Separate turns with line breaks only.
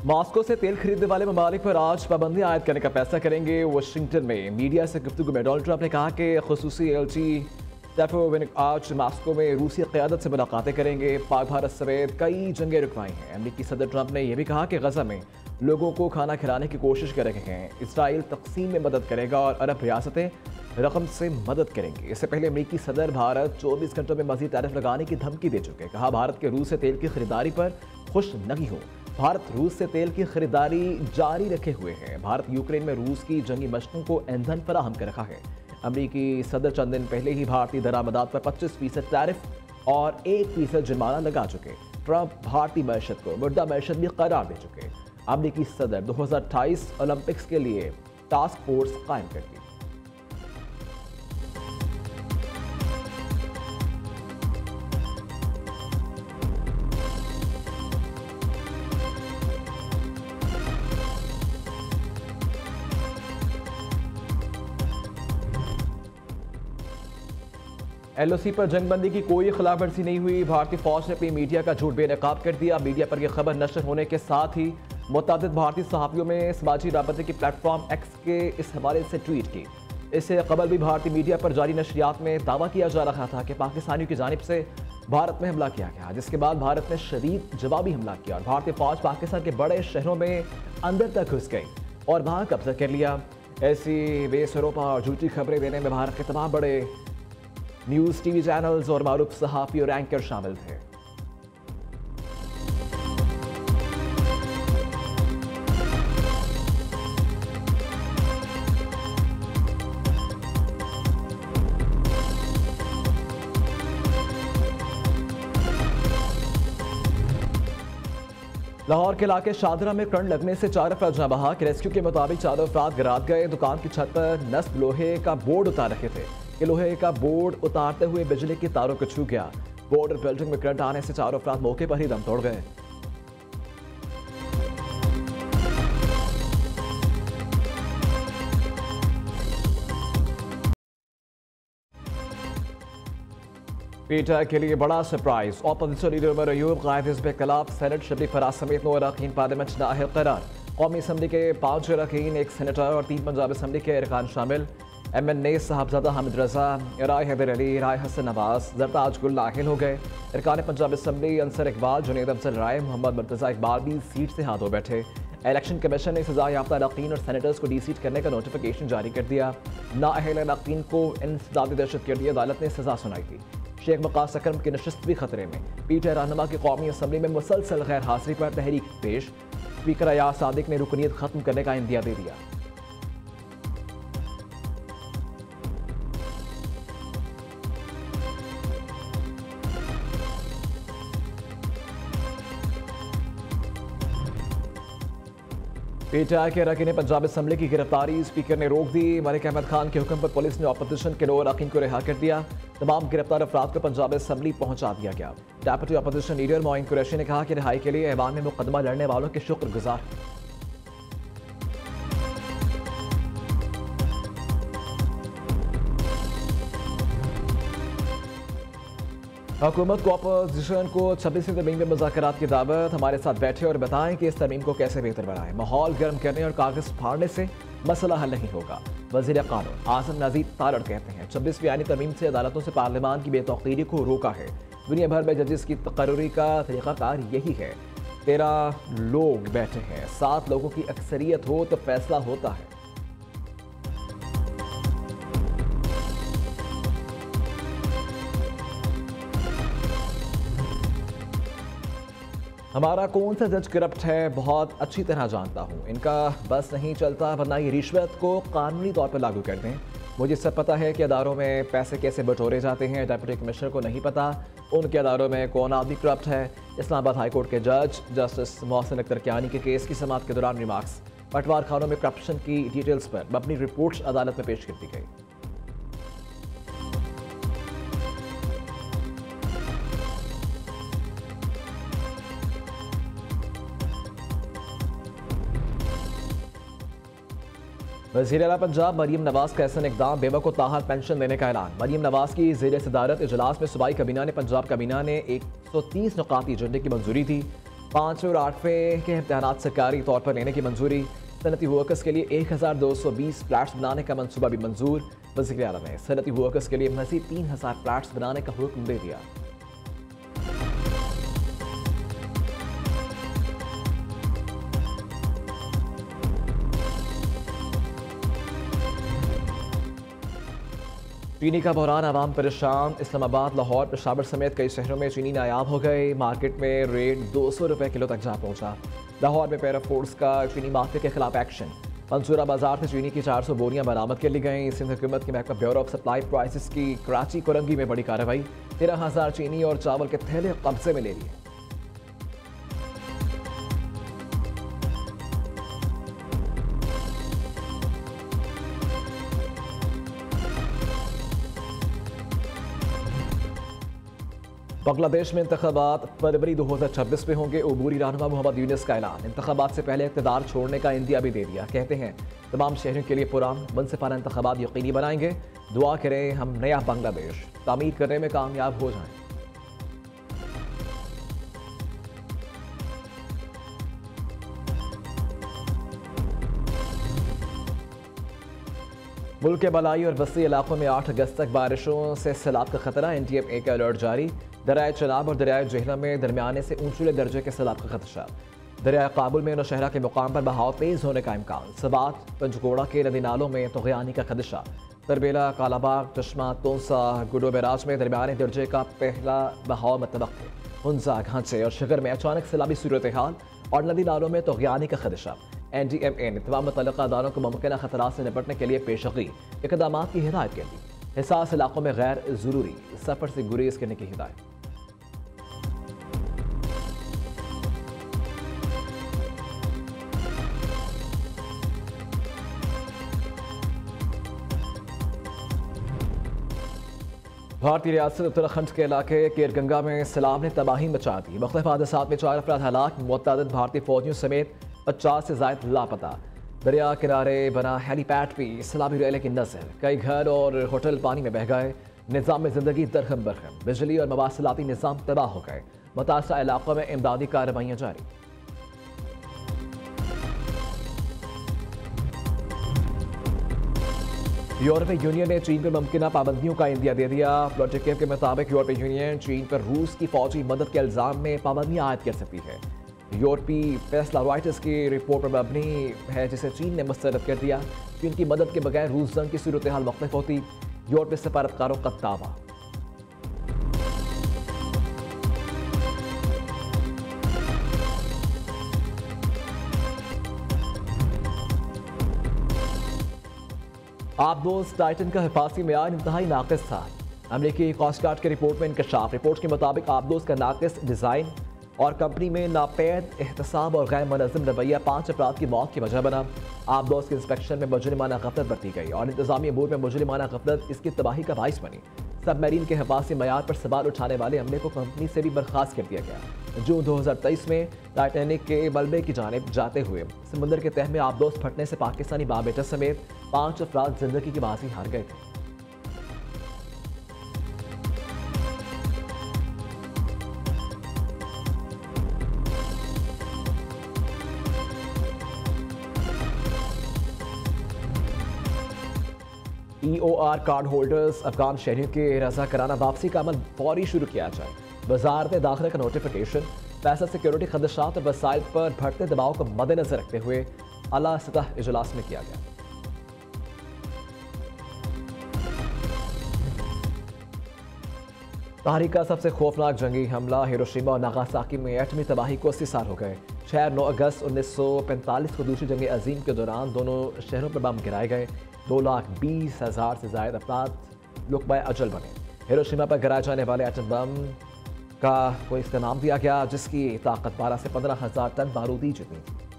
Moscow से तेल खरीदने वाले ममालिक पर आज पाबंदी आयद करने का फैसला करेंगे। वाशिंगटन में मीडिया से गुफ्तगू में डोनाल्ड ट्रंप ने कहा कि खुसूसी एलची स्टेफानोविक आज मॉस्को में रूसी क़यादत से मुलाकातें करेंगे। पाक भारत समेत कई जंगें रुकवाई हैं। अमेरिकी सदर ट्रंप ने यह भी कहा कि गजा में लोगों को खाना खिलाने की कोशिश कर रहे हैं। इसराइल तकसीम में मदद करेगा और अरब रियासतें रकम से मदद करेंगी। इससे पहले अमेरिकी सदर भारत 24 घंटों में मजीद टैरिफ लगाने की धमकी दे चुके। कहा भारत के रूस से तेल की खरीदारी पर खुश नहीं हो। भारत रूस से तेल की खरीदारी जारी रखे हुए है। भारत यूक्रेन में रूस की जंगी मशकों को ईंधन फराहम कर रहा है। अमेरिकी सदर चंद दिन पहले ही भारतीय दरामदात पर 25% टैरिफ और 1% जुर्माना लगा चुके। ट्रंप भारतीय मैशत को मुर्दा मैशत भी करार दे चुके। अमेरिकी सदर 2028 ओलंपिक्स के लिए टास्क फोर्स कायम कर दी। एलओसी पर जंगबंदी की कोई खिलाफवर्जी नहीं हुई। भारतीय फौज ने अपनी मीडिया का झूठ बेनकाब कर दिया। मीडिया पर यह खबर नशर होने के साथ ही मुतअद्दिद भारतीय सहाफ़ियों में समाजी राबते की प्लेटफॉर्म एक्स के इस हवाले से ट्वीट की। इससे कबल भी भारतीय मीडिया पर जारी नशरियात में दावा किया जा रहा था कि पाकिस्तानियों की जानिब से भारत में हमला किया गया, जिसके बाद भारत ने शदीद जवाबी हमला किया और भारतीय फौज पाकिस्तान के बड़े शहरों में अंदर तक घुस गई और वहाँ कब्जा कर लिया। ऐसी बेसरोपा और झूठी खबरें देने में भारत के तमाम बड़े न्यूज़ टीवी चैनल्स और मारूफ सहाफ़ी और एंकर शामिल थे। लाहौर के इलाके शादरा में करंट लगने से 4 अफराद जाँ बहक। रेस्क्यू के मुताबिक 4 अफराद गिरात गए। दुकान की छत पर नस्ब लोहे का बोर्ड उतार रखे थे कि लोहे का बोर्ड उतारते हुए बिजली की तारों को छू गया। बोर्ड और बिल्डिंग में करंट आने से 4 अफराद मौके पर ही दम तोड़ गए। पीटा के लिए बड़ा surprise. Opposition leader Umar Ayub गायब हिज़्ब इख्तिलाफ। सेनेट शबली फराज समेत 9 अरकान पार्लियामेंट नाअहल करार। कौमी असम्बली के 5 अरकान, 1 सेनेटर और 3 पंजाब असम्बली के अरकान शामिल। MNA साहबजादा हामिद रजा, राय हैदर अली, राय हसन नवाज, जरताज गुल नाअहल हो गए। अरकान पंजाब असम्बली अंसर इकबाल, जुनैद अफजल राय, मोहम्मद मुर्तज़ा इकबाल भी सीट से हाथ धो बैठे। इलेक्शन कमीशन ने सजा याफ्ता अरकान और सेनेटर्स को डीसीट करने का नोटिफिकेशन जारी कर दिया। नाअहल अरकान को इंसदादी दहशतगर्दी अदालत ने सजा सुनाई थी। शेख वकास अकरम की नशिस्त भी खतरे में। पीटीआई रहनुमा की कौमी असम्बली में मुसलसल गैर हाजिरी पर तहरीक पेश। स्पीकर अयाज सादिक ने रुकनीत खत्म करने का इंदिया दे दिया। पीटीआई के अरकान पंजाब असम्बली की गिरफ्तारी स्पीकर ने रोक दी। मलिक अहमद खान के हुक्म पर पुलिस ने अपोजिशन के 9 अरकान को रिहा कर दिया। तमाम गिरफ्तार अफराद को पंजाब असम्बली पहुंचा दिया गया। Deputy opposition leader Moin Qureshi ने कहा कि रिहाई के लिए ऐवान में मुकदमा लड़ने वालों के शुक्रगुजार हैं। हुकूमत को अपोजिशन को 26वीं तरमीम में मुज़ाकरात की दावत। हमारे साथ बैठे और बताएं कि इस तरमीम को कैसे बेहतर बनाएं। माहौल गर्म करने और कागज फाड़ने से मसला हल नहीं होगा। वज़ीर कानून आज़म नज़ीर तारड़ कहते हैं 26वीं आईनी तरमीम से अदालतों से पार्लियामान की बेतौकीरी को रोका है। दुनिया भर में जजेस की तकर्री का तरीक़ाकार यही है। 13 लोग बैठे हैं, 7 लोगों की अक्सरियत हो तो फैसला होता है। हमारा कौन सा जज करप्ट है बहुत अच्छी तरह जानता हूँ। इनका बस नहीं चलता, वरना ये रिश्वत को कानूनी तौर पर लागू कर दें। मुझे सब पता है कि अदारों में पैसे कैसे बटोरे जाते हैं। डिप्टी कमिश्नर को नहीं पता उनके अदारों में कौन आदमी करप्ट है। इस्लामाबाद हाई कोर्ट के जज जस्टिस मोहसिन अख्तर कियानी के केस की समाअत के दौरान रिमार्क्स। पटवार खानों में करप्शन की डिटेल्स पर अपनी रिपोर्ट्स अदालत में पेश कर दी गई। वज़ीर आला पंजाब मरीम नवाज का ऐसा इक़दाम, बेवा को ताहाल पेंशन देने का ऐलान। मरीम नवाज की ज़ेर सदारत इजलास में सूबाई काबीना ने पंजाब काबीना ने 130 नुकाती एजेंडे की मंजूरी दी। 5वें और 8वें के इम्तहानात सरकारी तौर पर लेने की मंजूरी। सनती वर्कर्स के लिए 1220 फ्लैट्स बनाने का मंसूबा भी मंजूर। वज़ीर आला ने सनती वर्कर्स के लिए मज़ीद 3000 फ्लैट्स बनाने का हुक्म दे दिया। चीनी का बहरान, आवाम परेशान। इस्लामाबाद, लाहौर, पेशावर समेत कई शहरों में चीनी नायाब हो गए। मार्केट में रेट 200 रुपये किलो तक जा पहुंचा। लाहौर में पैराफोर्स का चीनी माफिया के खिलाफ एक्शन। मंसूरा बाजार से चीनी की 400 बोरियां बरामद कर ली गई। सिंध हुकूमत के महकमा ब्यूरो ऑफ सप्लाई प्राइसेस की कराची कोरंगी में बड़ी कार्रवाई। 13,000 चीनी और चावल के थैले कब्जे में ले लिए। बांग्लादेश में इंतखाबात फरवरी 2026 में होंगे। अबूरी रहनुमा मोहम्मद यूनुस का ऐलान। इंतखाबात से पहले इक़्तिदार छोड़ने का इंदिया भी दे दिया। कहते हैं तमाम शहरों के लिए पुरान मुनसिफाना इंतखाबात यकीनी बनाएंगे। दुआ करें हम नया बांग्लादेश तामीर करने में कामयाब हो जाएं। मुल्क के बलाई और वसी इलाकों में 8 अगस्त तक बारिशों से सैलाब का खतरा। NTMA का अलर्ट जारी। दरियाए चनाब और दरियाए जेहलम में दरमियाने से ऊंचे दर्जे के सैलाब का खदशा। दरियाए काबुल में नौशहरा के मुकाम पर बहाव तेज होने का इम्कान। सबात पंचगोड़ा के नदी नालों में तुग़यानी का खदशा। तरबेला, कालाबाग, चश्मा, तोसा, गुडो बैराज में दरमियाने दर्जे का पहला बहाव मतवक्के। हुंजा, घांचे और शिगर में अचानक सैलाबी सूरत हाल और नदी नालों में तुग़यानी का खदशा। NTMA ने तमाम मुतल्लिक़ा अदारों को मुमकिन खतरात से निपटने के लिए पेशगी इक़दामात की हिदायत कर दी। हिसास इलाकों में गैर ज़रूरी सफ़र से गुरेज करने की हिदायत। भारतीय रियासत उत्तराखंड के इलाके केरगंगा में सैलाब ने तबाही मचा दी। मुख्तलिफ हादसात में 4 अफराद हलाक। मुतअद्दिद भारतीय फौजियों समेत 50 से ज़ायद लापता। दरिया किनारे बना हेलीपैड भी सैलाबी रैले की नज़र। कई घर और होटल पानी में बह गए। निज़ाम ज़िंदगी दरहम बरहम। बिजली और मवासिलाती निज़ाम तबाह हो गए। मुतासरा इलाकों में इमदादी कार्रवाइयाँ जारी। यूरोपीय यूनियन ने चीन पर मुमकिन पाबंदियों का इंदिया दे दिया। प्रोटोकॉल के मुताबिक यूरोपीय यूनियन चीन पर रूस की फौजी मदद के इल्ज़ाम में पाबंदियां आयद कर सकती है। यूरोपीय फैसला रॉयटर्स की रिपोर्ट पर मबनी है जिसे चीन ने मुस्तरद कर दिया। चीन की मदद के बगैर रूस जंग की सूरत हाल मुख्तलिफ होती। यूरोपीय सफारतकारों का दावा। आबदोज़ टाइटन का हिफाजती मेयार इंतहाई नाक़िस था। अमरीकी कोस्ट गार्ड की रिपोर्ट में इंकशाफ। रिपोर्ट के मुताबिक आबदोज़ का नाक़िस डिज़ाइन और कंपनी में नापैद एहतसाब और गैर मुनज़्ज़म रवैया 5 अफराद की मौत की वजह बना। आबदोज़ के इंस्पेक्शन में मुजरिमाना गफलत बरती गई और इंतजामी अमूर में मुजरिमाना गफलत इसकी तबाही का बाइस बनी। सबमरीन के हिफाजती मयार पर सवाल उठाने वाले अमले को कंपनी से भी बर्खास्त कर दिया गया। जून 2023 में टाइटैनिक के मलबे की जानिब जाते हुए समुद्र के तह में आबदोज़ फटने से पाकिस्तानी बाप बेटा समेत 5 अफराद जिंदगी की बाजी हार गए थे। EOR कार्ड होल्डर्स अफगान शहरियों के रजा कराना वापसी का अमल फौरी शुरू किया जाए। वजारत दाखिला का नोटिफिकेशन फैसल सिक्योरिटी खदशात और वसाइल पर बढ़ते दबाव को मद्देनजर रखते हुए आला सतह इजलास में किया गया। तारीख का सबसे खौफनाक जंगी हमला। हिरोशिमा और नागासाकी में एटमी तबाही को 80 साल हो गए। शहर 9 अगस्त 1945 को दूसरी जंग अजीम के दौरान दोनों शहरों पर बम गिराए गए। 2,20,000 से ज्यादा अफराद लुक़मा अजल बने। हिरोशिमा पर गिराए जाने वाले एटम बम का कोई इसका नाम दिया गया जिसकी ताकत 12 से 15,000 टन बारूदी जितनी थी।